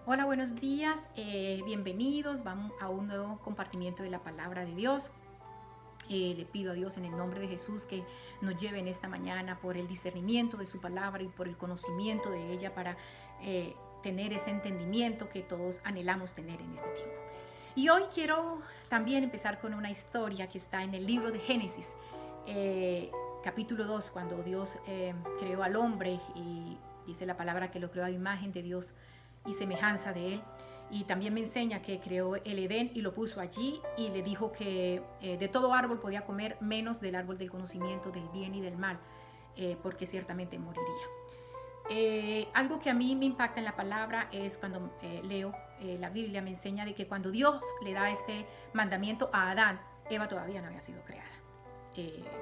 Hola, buenos días, bienvenidos, vamos a un nuevo compartimiento de la palabra de Dios. Le pido a Dios en el nombre de Jesús que nos lleve en esta mañana por el discernimiento de su palabra y por el conocimiento de ella para tener ese entendimiento que todos anhelamos tener en este tiempo. Y hoy quiero también empezar con una historia que está en el libro de Génesis, capítulo 2, cuando Dios creó al hombre y dice la palabra que lo creó a imagen de Dios y semejanza de él. Y también me enseña que creó el Edén y lo puso allí y le dijo que de todo árbol podía comer menos del árbol del conocimiento del bien y del mal, porque ciertamente moriría. Algo que a mí me impacta en la palabra es cuando leo la Biblia, me enseña de que cuando Dios le da este mandamiento a Adán, Eva todavía no había sido creada.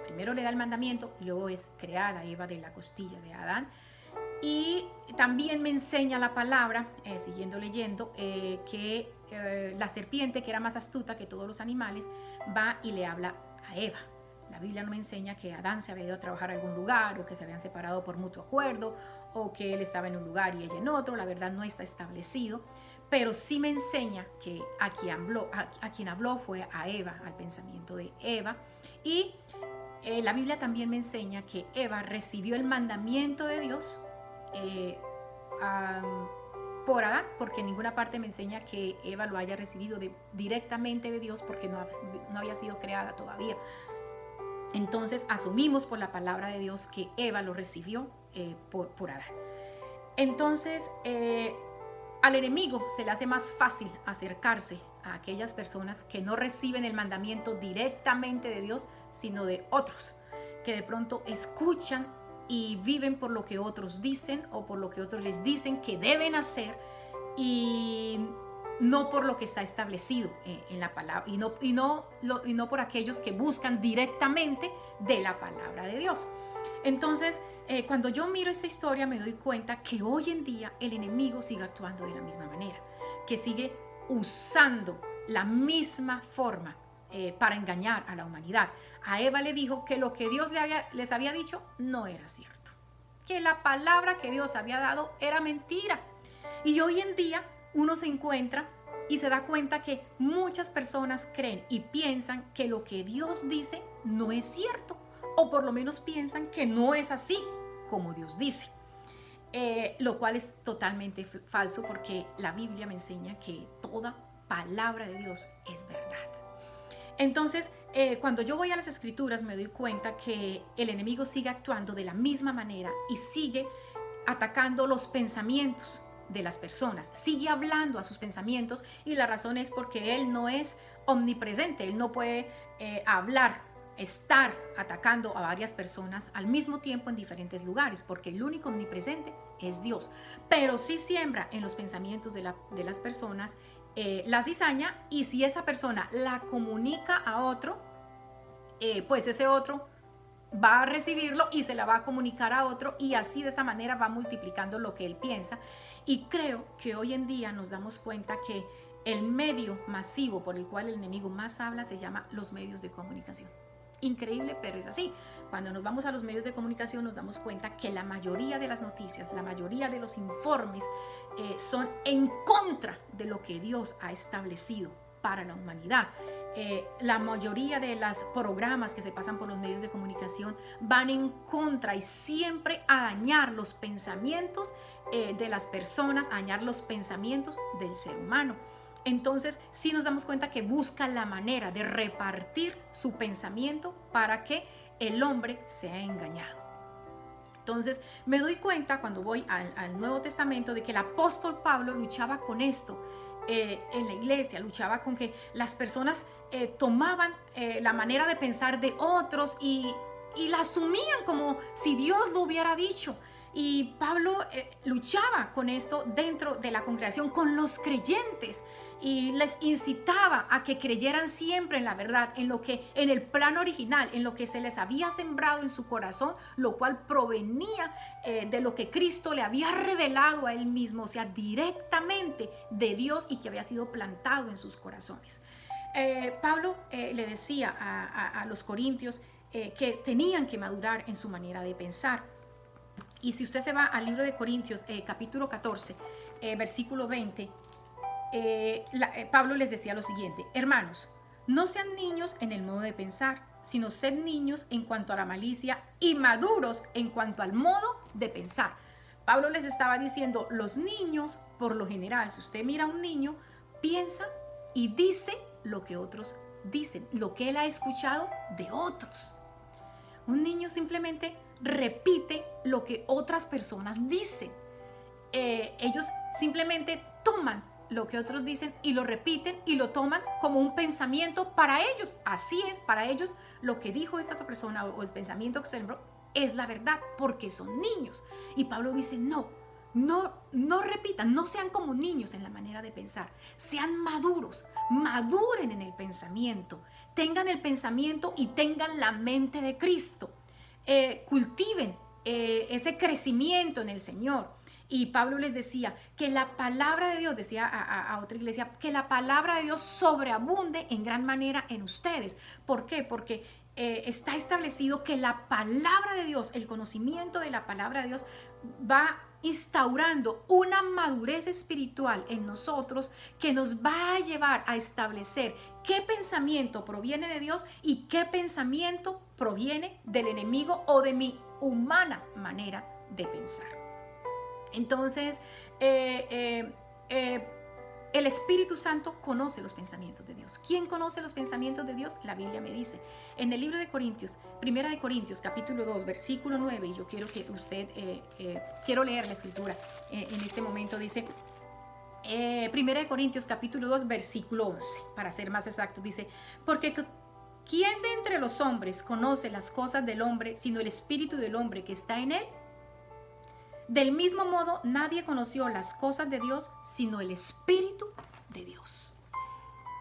Primero le da el mandamiento y luego es creada Eva de la costilla de Adán. Y también me enseña la palabra, siguiendo leyendo, que la serpiente, que era más astuta que todos los animales, va y le habla a Eva. La Biblia no me enseña que Adán se había ido a trabajar a algún lugar o que se habían separado por mutuo acuerdo o que él estaba en un lugar y ella en otro. La verdad no está establecido, pero sí me enseña que a quien habló fue a Eva, al pensamiento de Eva. Y la Biblia también me enseña que Eva recibió el mandamiento de Dios por Adán, porque en ninguna parte me enseña que Eva lo haya recibido directamente de Dios, porque no había sido creada todavía. Entonces asumimos por la palabra de Dios que Eva lo recibió por Adán. Entonces al enemigo se le hace más fácil acercarse a aquellas personas que no reciben el mandamiento directamente de Dios, sino de otros, que de pronto escuchan y viven por lo que otros dicen o por lo que otros les dicen que deben hacer y no por lo que está establecido en la palabra y no por aquellos que buscan directamente de la palabra de Dios. Entonces, cuando yo miro esta historia me doy cuenta que hoy en día el enemigo sigue actuando de la misma manera, que sigue usando la misma forma para engañar a la humanidad. A Eva le dijo que lo que Dios les había dicho no era cierto, que la palabra que Dios había dado era mentira. Y hoy en día uno se encuentra y se da cuenta que muchas personas creen y piensan que lo que Dios dice no es cierto, o por lo menos piensan que no es así como Dios dice. Lo cual es totalmente falso, porque la Biblia me enseña que toda palabra de Dios es verdad. Entonces, cuando yo voy a las escrituras me doy cuenta que el enemigo sigue actuando de la misma manera y sigue atacando los pensamientos de las personas, sigue hablando a sus pensamientos, y la razón es porque él no es omnipresente, él no puede estar atacando a varias personas al mismo tiempo en diferentes lugares, porque el único omnipresente es Dios, pero sí siembra en los pensamientos de las personas la cizaña, y si esa persona la comunica a otro, pues ese otro va a recibirlo y se la va a comunicar a otro, y así de esa manera va multiplicando lo que él piensa. Y creo que hoy en día nos damos cuenta que el medio masivo por el cual el enemigo más habla se llama los medios de comunicación. Increíble, pero es así. Cuando nos vamos a los medios de comunicación nos damos cuenta que la mayoría de las noticias, la mayoría de los informes son en contra de lo que Dios ha establecido para la humanidad. La mayoría de los programas que se pasan por los medios de comunicación van en contra y siempre a dañar los pensamientos de las personas, a dañar los pensamientos del ser humano. Entonces sí nos damos cuenta que busca la manera de repartir su pensamiento para que el hombre sea engañado. Entonces me doy cuenta cuando voy al Nuevo Testamento de que el apóstol Pablo luchaba con esto en la iglesia, luchaba con que las personas tomaban la manera de pensar de otros y la asumían como si Dios lo hubiera dicho. Y Pablo luchaba con esto dentro de la congregación, con los creyentes, y les incitaba a que creyeran siempre en la verdad, en el plan original, en lo que se les había sembrado en su corazón, lo cual provenía de lo que Cristo le había revelado a él mismo, o sea, directamente de Dios, y que había sido plantado en sus corazones. Pablo le decía a los corintios que tenían que madurar en su manera de pensar. Y si usted se va al libro de Corintios, capítulo 14, versículo 20, Pablo les decía lo siguiente: hermanos, no sean niños en el modo de pensar, sino sed niños en cuanto a la malicia y maduros en cuanto al modo de pensar. Pablo les estaba diciendo, los niños, por lo general, si usted mira a un niño, piensa y dice lo que otros dicen, lo que él ha escuchado de otros. Un niño simplemente repite lo que otras personas dicen. Ellos simplemente toman lo que otros dicen y lo repiten y lo toman como un pensamiento para ellos. Así es, para ellos lo que dijo esta otra persona o el pensamiento que se lembró es la verdad, porque son niños. Y Pablo dice, no repitan, no sean como niños en la manera de pensar, sean maduros, maduren en el pensamiento, tengan el pensamiento y tengan la mente de Cristo, cultiven ese crecimiento en el Señor. Y Pablo les decía que la palabra de Dios, decía a otra iglesia, que la palabra de Dios sobreabunde en gran manera en ustedes. ¿Por qué? Porque está establecido que la palabra de Dios, el conocimiento de la palabra de Dios va instaurando una madurez espiritual en nosotros que nos va a llevar a establecer qué pensamiento proviene de Dios y qué pensamiento proviene del enemigo o de mi humana manera de pensar. Entonces, el Espíritu Santo conoce los pensamientos de Dios. ¿Quién conoce los pensamientos de Dios? La Biblia me dice. En el libro de Corintios, Primera de Corintios, capítulo 2, versículo 9, y yo quiero que usted, quiero leer la escritura en este momento, dice, Primera de Corintios, capítulo 2, versículo 11, para ser más exacto, dice, porque ¿quién de entre los hombres conoce las cosas del hombre, sino el espíritu del hombre que está en él? Del mismo modo, nadie conoció las cosas de Dios sino el Espíritu de Dios.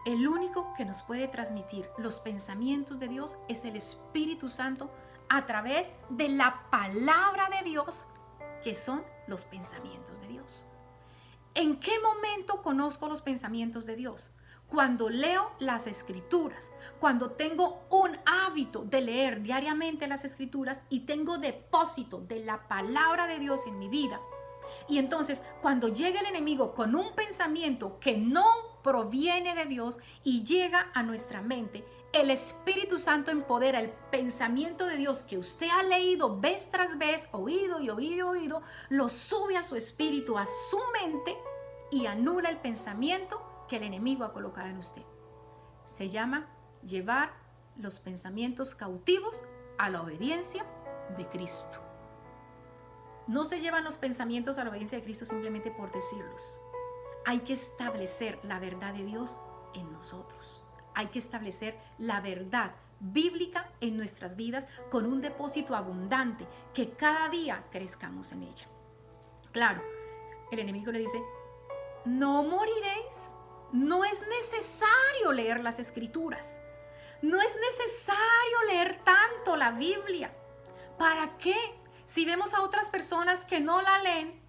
El único que nos puede transmitir los pensamientos de Dios es el Espíritu Santo a través de la palabra de Dios, que son los pensamientos de Dios. ¿En qué momento conozco los pensamientos de Dios? Cuando leo las escrituras, cuando tengo un hábito de leer diariamente las escrituras y tengo depósito de la palabra de Dios en mi vida. Y entonces cuando llega el enemigo con un pensamiento que no proviene de Dios y llega a nuestra mente, el Espíritu Santo empodera el pensamiento de Dios que usted ha leído vez tras vez, oído, lo sube a su espíritu, a su mente, y anula el pensamiento que el enemigo ha colocado en usted. Se llama llevar los pensamientos cautivos a la obediencia de Cristo. No se llevan los pensamientos a la obediencia de Cristo simplemente por decirlos. Hay que establecer la verdad de Dios en nosotros. Hay que establecer la verdad bíblica en nuestras vidas con un depósito abundante, que cada día crezcamos en ella. Claro, el enemigo le dice, no moriréis. No es necesario leer las escrituras. No es necesario leer tanto la Biblia. ¿Para qué? Si vemos a otras personas que no la leen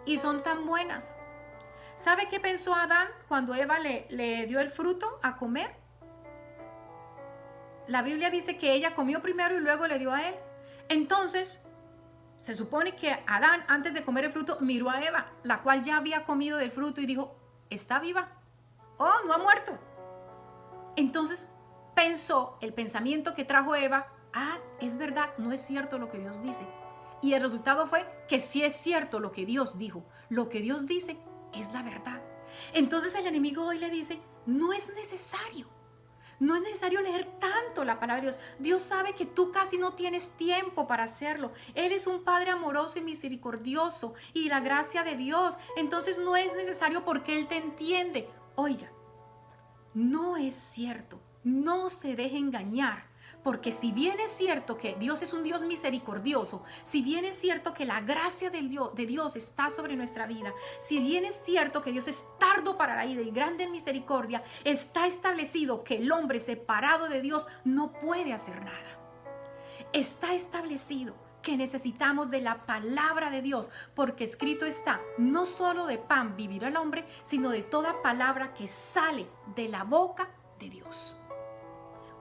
y son tan buenas. ¿Sabe qué pensó Adán cuando Eva le dio el fruto a comer? La Biblia dice que ella comió primero y luego le dio a él. Entonces, se supone que Adán, antes de comer el fruto, miró a Eva, la cual ya había comido del fruto, y dijo, está viva. Oh, no ha muerto. Entonces pensó, el pensamiento que trajo Eva, es verdad, no es cierto lo que Dios dice. Y el resultado fue que sí es cierto lo que Dios dijo. Lo que Dios dice es la verdad. Entonces el enemigo hoy le dice, no es necesario. No es necesario leer tanto la palabra de Dios. Dios sabe que tú casi no tienes tiempo para hacerlo. Él es un Padre amoroso y misericordioso, y la gracia de Dios. Entonces no es necesario porque Él te entiende. Oiga, no es cierto. No se deje engañar. Porque si bien es cierto que Dios es un Dios misericordioso, si bien es cierto que la gracia de Dios está sobre nuestra vida, si bien es cierto que Dios es tardo para la ira y grande en misericordia, está establecido que el hombre separado de Dios no puede hacer nada. Está establecido que necesitamos de la palabra de Dios, porque escrito está, no solo de pan vivirá el hombre, sino de toda palabra que sale de la boca de Dios.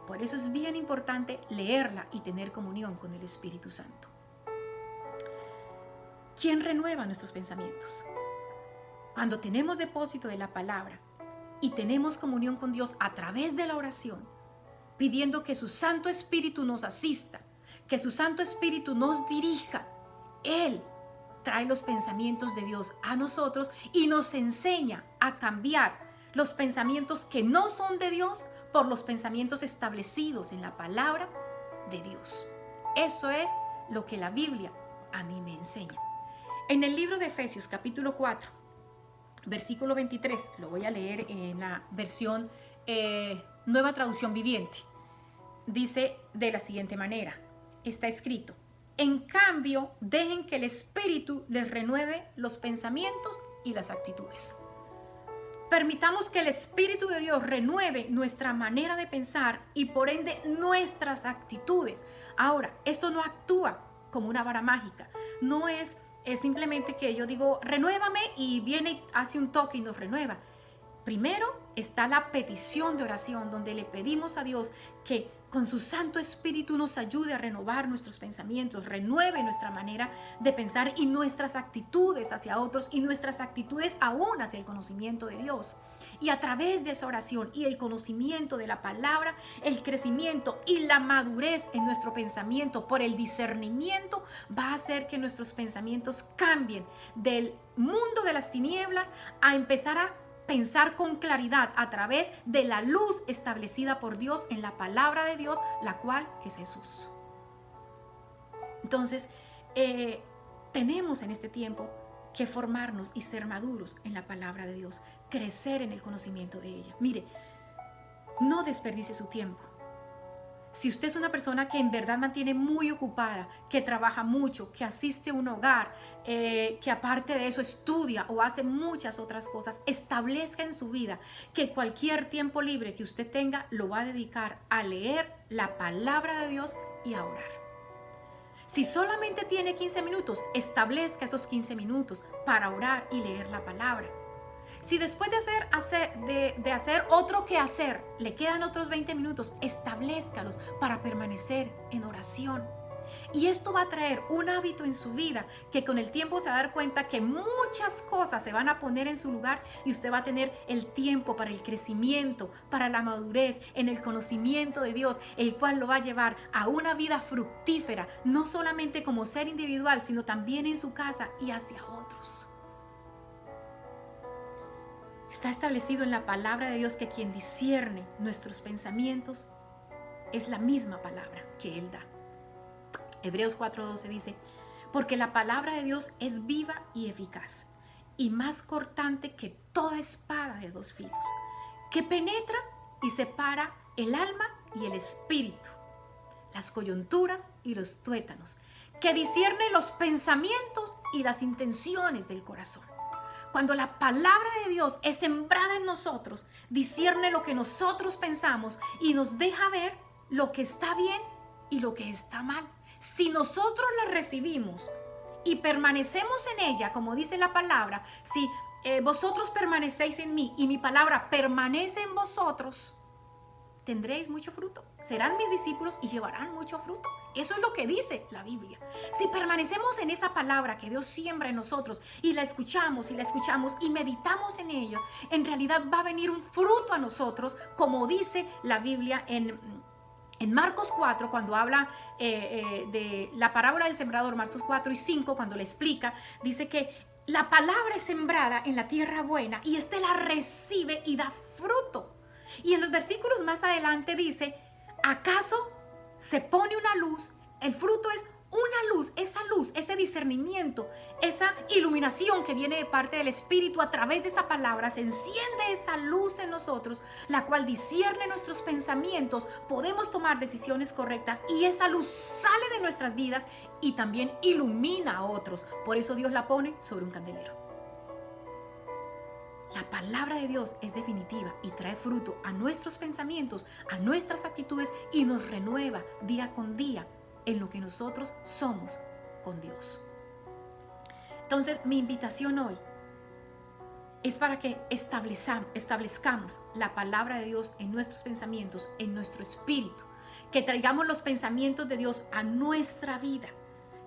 Por eso es bien importante leerla y tener comunión con el Espíritu Santo. ¿Quién renueva nuestros pensamientos? Cuando tenemos depósito de la palabra y tenemos comunión con Dios a través de la oración, pidiendo que su Santo Espíritu nos asista, que su Santo Espíritu nos dirija, Él trae los pensamientos de Dios a nosotros y nos enseña a cambiar los pensamientos que no son de Dios por los pensamientos establecidos en la palabra de Dios. Eso es lo que la Biblia a mí me enseña. En el libro de Efesios capítulo 4, versículo 23, lo voy a leer en la versión Nueva Traducción Viviente. Dice de la siguiente manera, está escrito: en cambio, dejen que el Espíritu les renueve los pensamientos y las actitudes. Permitamos que el Espíritu de Dios renueve nuestra manera de pensar y por ende nuestras actitudes. Ahora, esto no actúa como una vara mágica. No es simplemente que yo digo, renuévame, y viene, hace un toque y nos renueva. Primero está la petición de oración, donde le pedimos a Dios que con su Santo Espíritu nos ayude a renovar nuestros pensamientos, renueve nuestra manera de pensar y nuestras actitudes hacia otros y nuestras actitudes aún hacia el conocimiento de Dios. Y a través de esa oración y el conocimiento de la palabra, el crecimiento y la madurez en nuestro pensamiento por el discernimiento va a hacer que nuestros pensamientos cambien del mundo de las tinieblas a empezar a pensar con claridad a través de la luz establecida por Dios en la palabra de Dios, la cual es Jesús. Entonces, tenemos en este tiempo que formarnos y ser maduros en la palabra de Dios, crecer en el conocimiento de ella. Mire, no desperdicie su tiempo. Si usted es una persona que en verdad mantiene muy ocupada, que trabaja mucho, que asiste a un hogar, que aparte de eso estudia o hace muchas otras cosas, establezca en su vida que cualquier tiempo libre que usted tenga lo va a dedicar a leer la palabra de Dios y a orar. Si solamente tiene 15 minutos, establezca esos 15 minutos para orar y leer la palabra. Si después de hacer otro quehacer le quedan otros 20 minutos, establezcalos para permanecer en oración. Y esto va a traer un hábito en su vida que con el tiempo se va a dar cuenta que muchas cosas se van a poner en su lugar y usted va a tener el tiempo para el crecimiento, para la madurez, en el conocimiento de Dios, el cual lo va a llevar a una vida fructífera, no solamente como ser individual, sino también en su casa y hacia otros. Está establecido en la palabra de Dios que quien discierne nuestros pensamientos es la misma palabra que Él da. Hebreos 4:12 dice, porque la palabra de Dios es viva y eficaz y más cortante que toda espada de dos filos, que penetra y separa el alma y el espíritu, las coyunturas y los tuétanos, que discierne los pensamientos y las intenciones del corazón. Cuando la palabra de Dios es sembrada en nosotros, discierne lo que nosotros pensamos y nos deja ver lo que está bien y lo que está mal. Si nosotros la recibimos y permanecemos en ella, como dice la palabra, si vosotros permanecéis en mí y mi palabra permanece en vosotros, tendréis mucho fruto. Serán mis discípulos y llevarán mucho fruto. Eso es lo que dice la Biblia. Si permanecemos en esa palabra que Dios siembra en nosotros y la escuchamos y meditamos en ello, en realidad va a venir un fruto a nosotros, como dice la Biblia en Marcos 4, cuando habla de la parábola del sembrador, Marcos 4 y 5, cuando le explica, dice que la palabra es sembrada en la tierra buena y éste la recibe y da fruto. Y en los versículos más adelante dice, ¿acaso se pone una luz? El fruto es una luz, ese discernimiento, esa iluminación que viene de parte del Espíritu a través de esa palabra, se enciende esa luz en nosotros, la cual discierne nuestros pensamientos, podemos tomar decisiones correctas y esa luz sale de nuestras vidas y también ilumina a otros. Por eso Dios la pone sobre un candelero. La palabra de Dios es definitiva y trae fruto a nuestros pensamientos, a nuestras actitudes y nos renueva día con día en lo que nosotros somos con Dios. Entonces, mi invitación hoy es para que establezcamos la palabra de Dios en nuestros pensamientos, en nuestro espíritu, que traigamos los pensamientos de Dios a nuestra vida,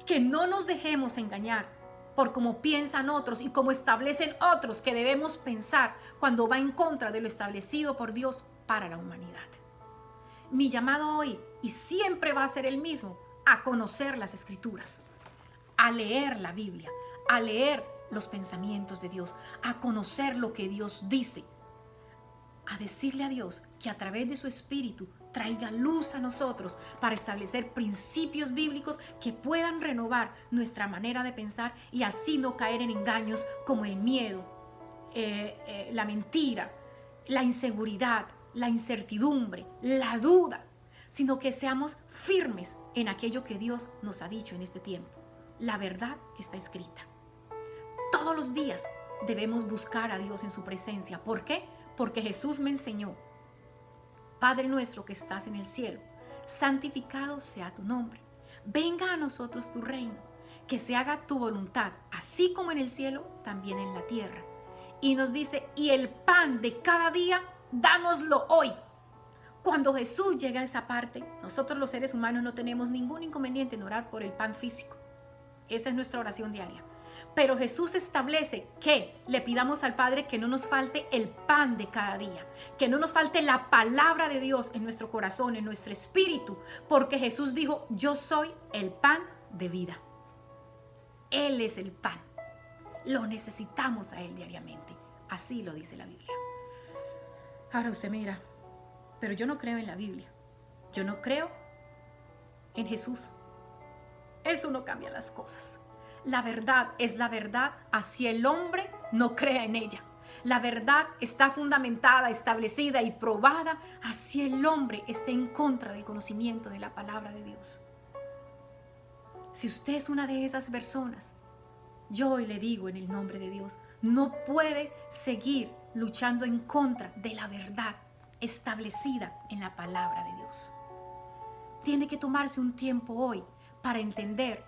que no nos dejemos engañar por cómo piensan otros y cómo establecen otros que debemos pensar cuando va en contra de lo establecido por Dios para la humanidad. Mi llamado hoy, y siempre va a ser el mismo, a conocer las Escrituras, a leer la Biblia, a leer los pensamientos de Dios, a conocer lo que Dios dice, a decirle a Dios que a través de su Espíritu traiga luz a nosotros para establecer principios bíblicos que puedan renovar nuestra manera de pensar y así no caer en engaños como el miedo, la mentira, la inseguridad, la incertidumbre, la duda, sino que seamos firmes en aquello que Dios nos ha dicho en este tiempo. La verdad está escrita. Todos los días debemos buscar a Dios en su presencia. ¿Por qué? Porque Jesús me enseñó: Padre nuestro que estás en el cielo, santificado sea tu nombre. Venga a nosotros tu reino, que se haga tu voluntad, así como en el cielo, también en la tierra. Y nos dice, y el pan de cada día, dánoslo hoy. Cuando Jesús llega a esa parte, nosotros los seres humanos no tenemos ningún inconveniente en orar por el pan físico. Esa es nuestra oración diaria. Pero Jesús establece que le pidamos al Padre que no nos falte el pan de cada día, que no nos falte la palabra de Dios en nuestro corazón, en nuestro espíritu, porque Jesús dijo, yo soy el pan de vida. Él es el pan. Lo necesitamos a Él diariamente. Así lo dice la Biblia. Ahora usted me dirá, pero yo no creo en la Biblia. Yo no creo en Jesús. Eso no cambia las cosas. La verdad es la verdad, así el hombre no crea en ella. La verdad está fundamentada, establecida y probada, así el hombre esté en contra del conocimiento de la palabra de Dios. Si usted es una de esas personas, yo hoy le digo en el nombre de Dios, no puede seguir luchando en contra de la verdad establecida en la palabra de Dios. Tiene que tomarse un tiempo hoy para entender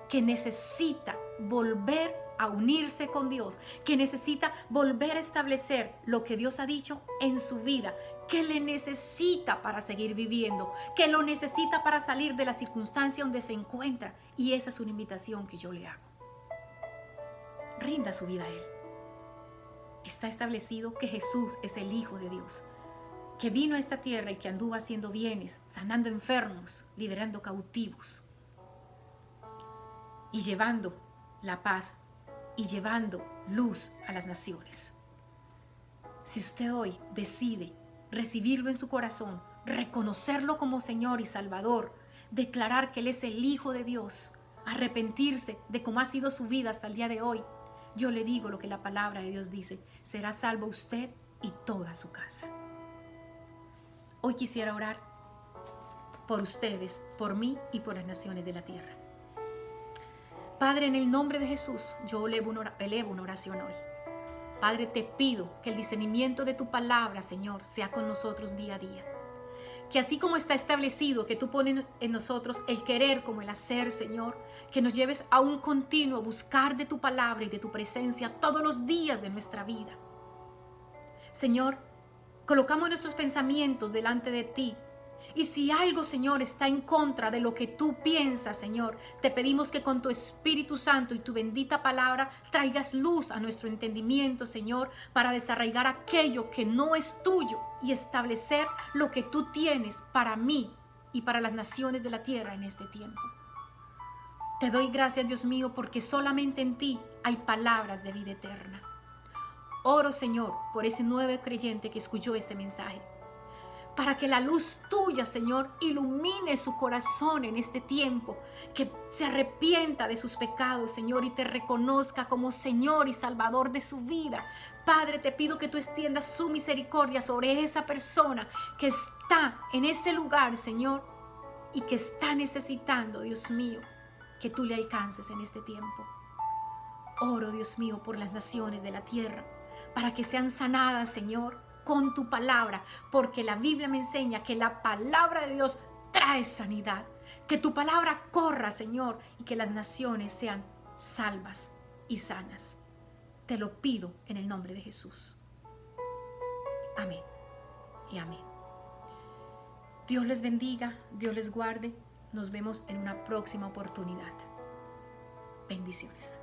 que necesita volver a unirse con Dios, que necesita volver a establecer lo que Dios ha dicho en su vida, que le necesita para seguir viviendo, que lo necesita para salir de la circunstancia donde se encuentra. Y esa es una invitación que yo le hago. Rinda su vida a Él. Está establecido que Jesús es el Hijo de Dios, que vino a esta tierra y que anduvo haciendo bienes, sanando enfermos, liberando cautivos y llevando la paz y llevando luz a las naciones. Si usted hoy decide recibirlo en su corazón, reconocerlo como Señor y Salvador, declarar que Él es el Hijo de Dios, arrepentirse de cómo ha sido su vida hasta el día de hoy, yo le digo lo que la palabra de Dios dice: será salvo usted y toda su casa. Hoy quisiera orar por ustedes, por mí y por las naciones de la tierra. Padre, en el nombre de Jesús, yo elevo una oración hoy. Padre, te pido que el discernimiento de tu palabra, Señor, sea con nosotros día a día. Que así como está establecido que tú pones en nosotros el querer como el hacer, Señor, que nos lleves a un continuo buscar de tu palabra y de tu presencia todos los días de nuestra vida. Señor, colocamos nuestros pensamientos delante de ti. Y si algo, Señor, está en contra de lo que tú piensas, Señor, te pedimos que con tu Espíritu Santo y tu bendita palabra traigas luz a nuestro entendimiento, Señor, para desarraigar aquello que no es tuyo y establecer lo que tú tienes para mí y para las naciones de la tierra en este tiempo. Te doy gracias, Dios mío, porque solamente en ti hay palabras de vida eterna. Oro, Señor, por ese nuevo creyente que escuchó este mensaje, para que la luz tuya, Señor, ilumine su corazón en este tiempo, que se arrepienta de sus pecados, Señor, y te reconozca como Señor y Salvador de su vida. Padre, te pido que tú extiendas su misericordia sobre esa persona que está en ese lugar, Señor, y que está necesitando, Dios mío, que tú le alcances en este tiempo. Oro, Dios mío, por las naciones de la tierra, para que sean sanadas, Señor, con tu palabra, porque la Biblia me enseña que la palabra de Dios trae sanidad. Que tu palabra corra, Señor, y que las naciones sean salvas y sanas. Te lo pido en el nombre de Jesús. Amén y amén. Dios les bendiga, Dios les guarde. Nos vemos en una próxima oportunidad. Bendiciones.